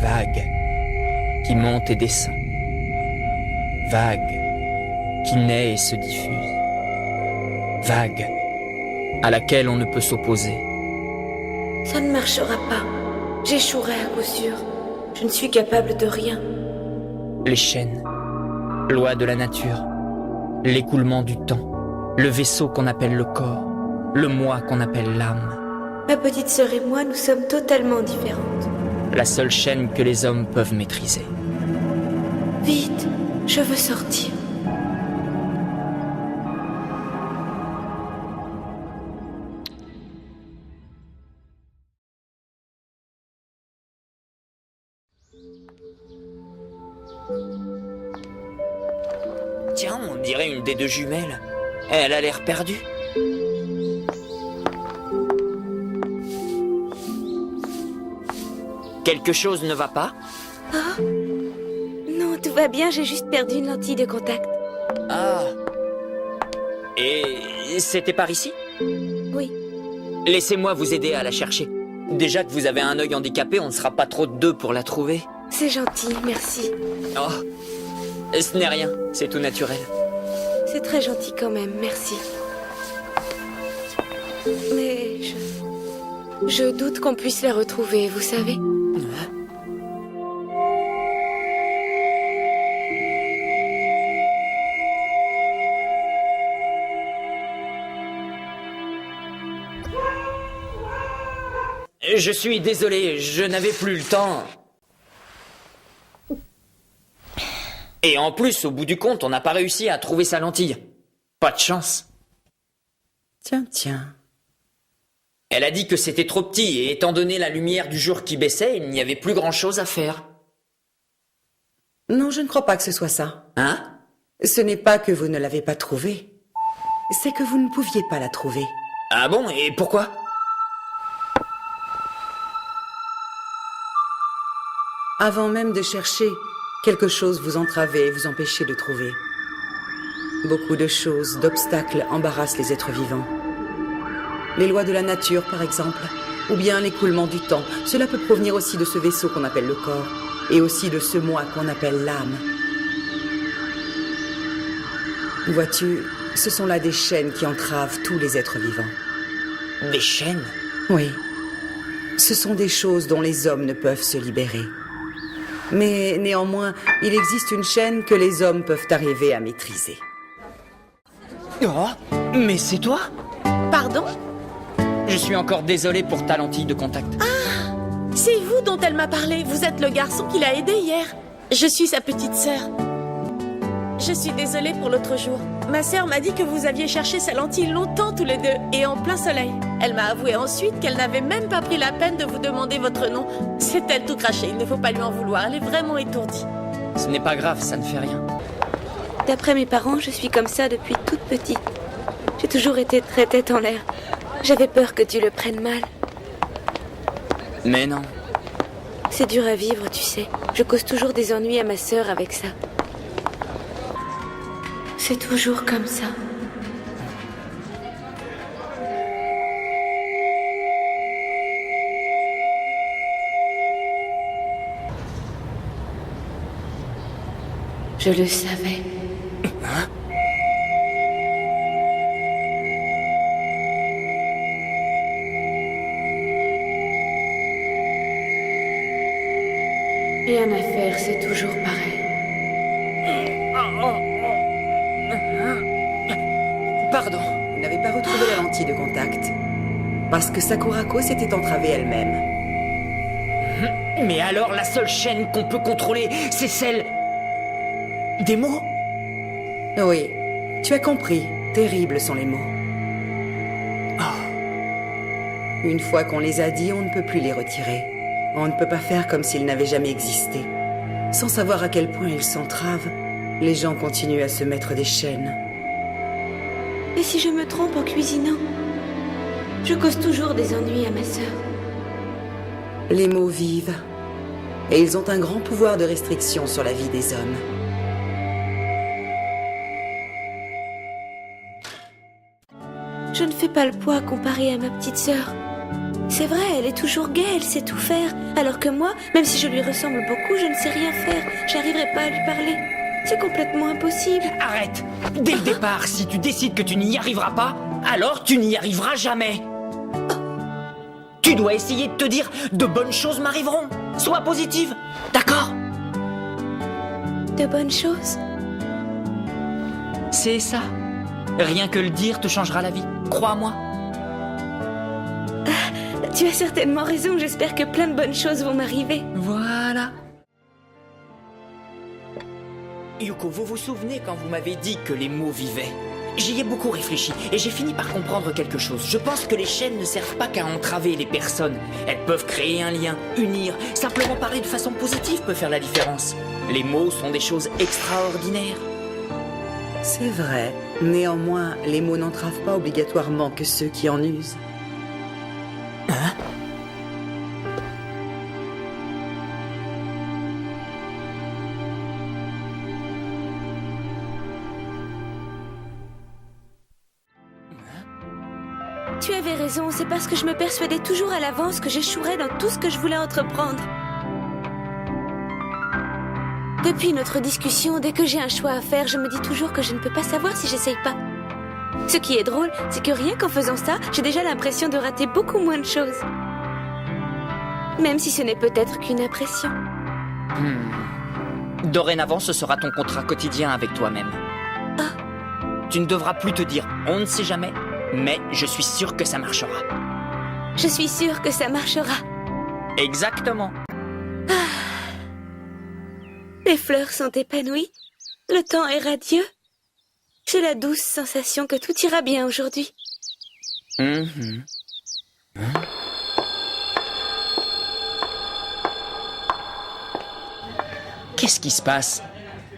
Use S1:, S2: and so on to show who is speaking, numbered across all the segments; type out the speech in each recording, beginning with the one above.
S1: vague, qui monte et descend. Vague, qui naît et se diffuse. Vague, à laquelle on ne peut s'opposer.
S2: Ça ne marchera pas. J'échouerai à coup sûr. Je ne suis capable de rien.
S1: Les chaînes, loi de la nature, l'écoulement du temps, le vaisseau qu'on appelle le corps, le moi qu'on appelle l'âme.
S2: Ma petite sœur et moi, nous sommes totalement différentes.
S1: La seule chaîne que les hommes peuvent maîtriser.
S2: Vite, je veux sortir.
S1: Tiens, on dirait une des deux jumelles. Elle a l'air perdue. Quelque chose ne va pas?
S2: Oh non, tout va bien, j'ai juste perdu une lentille de contact.
S1: Ah. Et c'était par ici?
S2: Oui.
S1: Laissez-moi vous aider à la chercher. Déjà que vous avez un œil handicapé, on ne sera pas trop de deux pour la trouver.
S2: C'est gentil, merci.
S1: Oh, ce n'est rien, c'est tout naturel.
S2: C'est très gentil quand même, merci. Mais je doute qu'on puisse la retrouver, vous savez.
S1: Je suis désolé, je n'avais plus le temps. Et en plus, au bout du compte, on n'a pas réussi à trouver sa lentille. Pas de chance.
S3: Tiens.
S1: Elle a dit que c'était trop petit, et étant donné la lumière du jour qui baissait, il n'y avait plus grand-chose à faire.
S3: Non, je ne crois pas que ce soit ça.
S1: Hein?
S3: Ce n'est pas que vous ne l'avez pas trouvée. C'est que vous ne pouviez pas la trouver.
S1: Ah bon, et pourquoi?
S3: Avant même de chercher, quelque chose vous entravait et vous empêchait de trouver. Beaucoup de choses, d'obstacles embarrassent les êtres vivants. Les lois de la nature, par exemple, ou bien l'écoulement du temps. Cela peut provenir aussi de ce vaisseau qu'on appelle le corps, et aussi de ce moi qu'on appelle l'âme. Vois-tu, ce sont là des chaînes qui entravent tous les êtres vivants.
S1: Des chaînes?
S3: Oui. Ce sont des choses dont les hommes ne peuvent se libérer. Mais néanmoins, il existe une chaîne que les hommes peuvent arriver à maîtriser.
S1: Oh, mais c'est toi?
S4: Pardon?
S1: Je suis encore désolé pour ta lentille de contact.
S4: Ah! C'est vous dont elle m'a parlé. Vous êtes le garçon qui l'a aidée hier. Je suis sa petite sœur. Je suis désolée pour l'autre jour. Ma sœur m'a dit que vous aviez cherché sa lentille longtemps tous les deux, et en plein soleil. Elle m'a avoué ensuite qu'elle n'avait même pas pris la peine de vous demander votre nom. C'est elle tout craché, il ne faut pas lui en vouloir. Elle est vraiment étourdie.
S1: Ce n'est pas grave, ça ne fait rien.
S2: D'après mes parents, je suis comme ça depuis toute petite. J'ai toujours été très tête en l'air. J'avais peur que tu le prennes mal.
S1: Mais non.
S2: C'est dur à vivre, tu sais. Je cause toujours des ennuis à ma sœur avec ça. C'est toujours comme ça. Je le savais.
S1: Hein?
S2: Rien à faire, c'est toujours pareil.
S1: Pardon.
S3: Vous n'avez pas retrouvé la lentille de contact. Parce que Sakurako s'était entravée elle-même.
S1: Mais alors, la seule chaîne qu'on peut contrôler, c'est celle... des mots?
S3: Oui, tu as compris. Terribles sont les mots. Une fois qu'on les a dit, on ne peut plus les retirer. On ne peut pas faire comme s'ils n'avaient jamais existé. Sans savoir à quel point ils s'entravent, les gens continuent à se mettre des chaînes.
S2: Et si je me trompe en cuisinant? Je cause toujours des ennuis à ma sœur.
S3: Les mots vivent. Et ils ont un grand pouvoir de restriction sur la vie des hommes.
S2: Je ne fais pas le poids comparé à ma petite sœur. C'est vrai, elle est toujours gaie, elle sait tout faire. Alors que moi, même si je lui ressemble beaucoup, je ne sais rien faire. J'arriverai pas à lui parler. C'est complètement impossible.
S1: Arrête! Dès le départ, si tu décides que tu n'y arriveras pas, alors tu n'y arriveras jamais. Tu dois essayer de te dire de bonnes choses m'arriveront. Sois positive, d'accord?
S2: De bonnes choses?
S1: C'est ça. Rien que le dire te changera la vie. Crois-moi.
S2: Tu as certainement raison, j'espère que plein de bonnes choses vont m'arriver.
S1: Voilà. Yuko, vous vous souvenez quand vous m'avez dit que les mots vivaient? J'y ai beaucoup réfléchi et j'ai fini par comprendre quelque chose. Je pense que les chaînes ne servent pas qu'à entraver les personnes. Elles peuvent créer un lien, unir. Simplement parler de façon positive peut faire la différence. Les mots sont des choses extraordinaires.
S3: C'est vrai. Néanmoins, les mots n'entravent pas obligatoirement que ceux qui en usent.
S1: Hein?
S2: Tu avais raison, c'est parce que je me persuadais toujours à l'avance que j'échouerais dans tout ce que je voulais entreprendre. Depuis notre discussion, dès que j'ai un choix à faire, je me dis toujours que je ne peux pas savoir si j'essaye pas. Ce qui est drôle, c'est que rien qu'en faisant ça, j'ai déjà l'impression de rater beaucoup moins de choses. Même si ce n'est peut-être qu'une impression.
S1: Dorénavant, ce sera ton contrat quotidien avec toi-même.
S2: Ah.
S1: Tu ne devras plus te dire « on ne sait jamais », mais je suis sûr que ça marchera.
S2: Je suis sûre que ça marchera.
S1: Exactement.
S2: Les fleurs sont épanouies. Le temps est radieux. J'ai la douce sensation que tout ira bien aujourd'hui.
S1: Qu'est-ce qui se passe?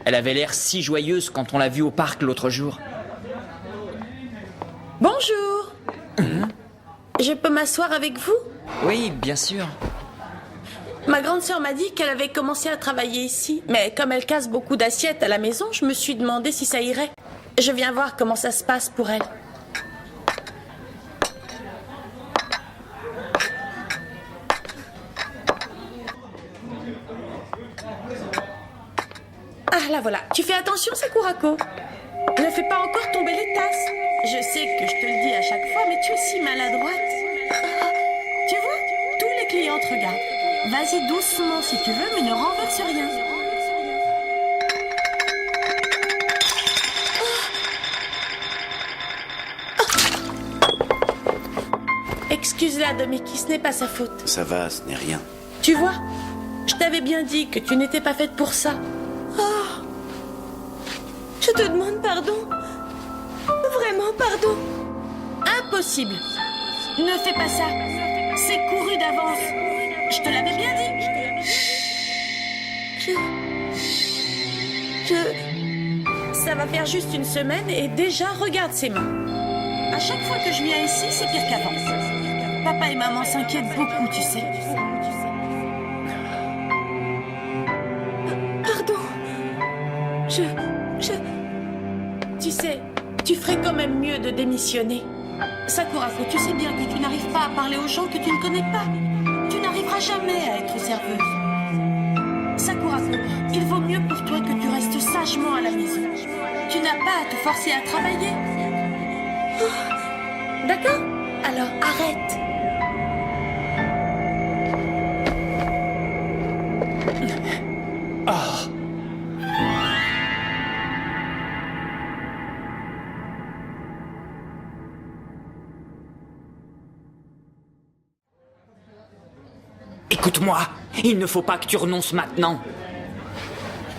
S1: Elle avait l'air si joyeuse quand on l'a vue au parc l'autre jour.
S4: Bonjour. Je peux m'asseoir avec vous?
S1: Oui, bien sûr.
S4: Ma grande sœur m'a dit qu'elle avait commencé à travailler ici. Mais comme elle casse beaucoup d'assiettes à la maison, je me suis demandé si ça irait. Je viens voir comment ça se passe pour elle. Ah, là voilà. Tu fais attention, Sakurako. Ne fais pas encore tomber les tasses. Je sais que je te le dis à chaque fois, mais tu es si maladroite. Tu vois, tous les clients te regardent. Vas-y doucement si tu veux, mais ne renverse rien. Excuse-la, Domiki, ce n'est pas sa faute.
S5: Ça va, ce n'est rien.
S4: Tu vois, je t'avais bien dit que tu n'étais pas faite pour ça.
S2: Je te demande pardon. Vraiment pardon.
S4: Impossible. Ne fais pas ça. C'est couru d'avance. Je te l'avais bien dit. Ça va faire juste une semaine et déjà, regarde ses mains. À chaque fois que je viens ici, c'est pire qu'avant. Papa et maman s'inquiètent beaucoup, tu sais.
S2: Pardon.
S4: Tu sais, tu ferais quand même mieux de démissionner. Sakurako, tu sais bien que tu n'arrives pas à parler aux gens que tu ne connais pas. Tu n'arriveras jamais à être serveuse. Sakurako, il vaut mieux pour toi que tu restes sagement à la maison. Tu n'as pas à te forcer à travailler. D'accord? Alors arrête.
S1: Écoute-moi, il ne faut pas que tu renonces maintenant.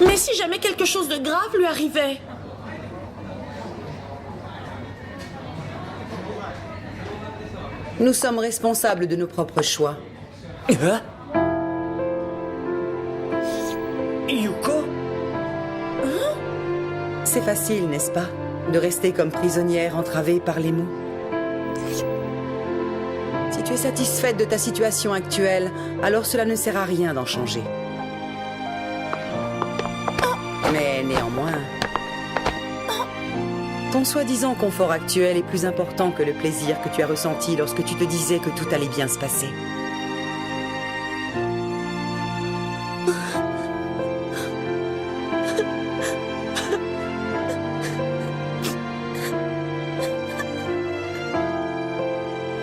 S4: Mais si jamais quelque chose de grave lui arrivait?
S3: Nous sommes responsables de nos propres choix.
S1: Hein? Yuko?
S3: C'est facile, n'est-ce pas, de rester comme prisonnière entravée par les mots. Si tu es satisfaite de ta situation actuelle, alors cela ne sert à rien d'en changer. Mais néanmoins, Ton soi-disant confort actuel est plus important que le plaisir que tu as ressenti lorsque tu te disais que tout allait bien se passer.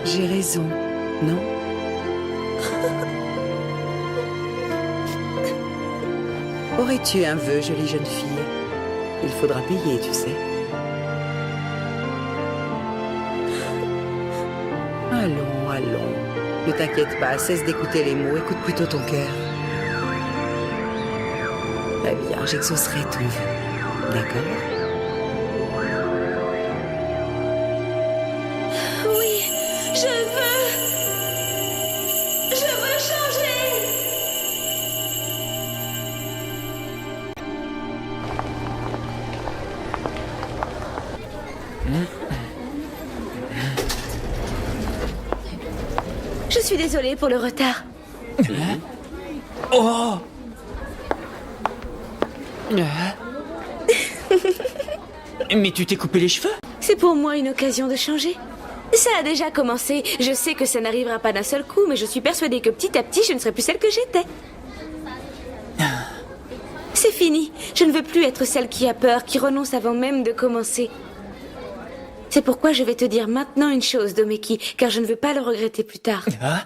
S3: J'ai raison, non? Aurais-tu un vœu, jolie jeune fille? Il faudra payer, tu sais. Allons, allons. Ne t'inquiète pas, cesse d'écouter les mots, écoute plutôt ton cœur. Eh bien, j'exaucerai ton vœu. D'accord?
S2: Oui, je veux changer. Je suis désolée pour le retard.
S1: Oh Mais tu t'es coupé les cheveux?
S2: C'est pour moi une occasion de changer. Ça a déjà commencé. Je sais que ça n'arrivera pas d'un seul coup, mais je suis persuadée que petit à petit, je ne serai plus celle que j'étais. C'est fini. Je ne veux plus être celle qui a peur, qui renonce avant même de commencer. C'est pourquoi je vais te dire maintenant une chose, Domeki, car je ne veux pas le regretter plus tard.
S1: Ah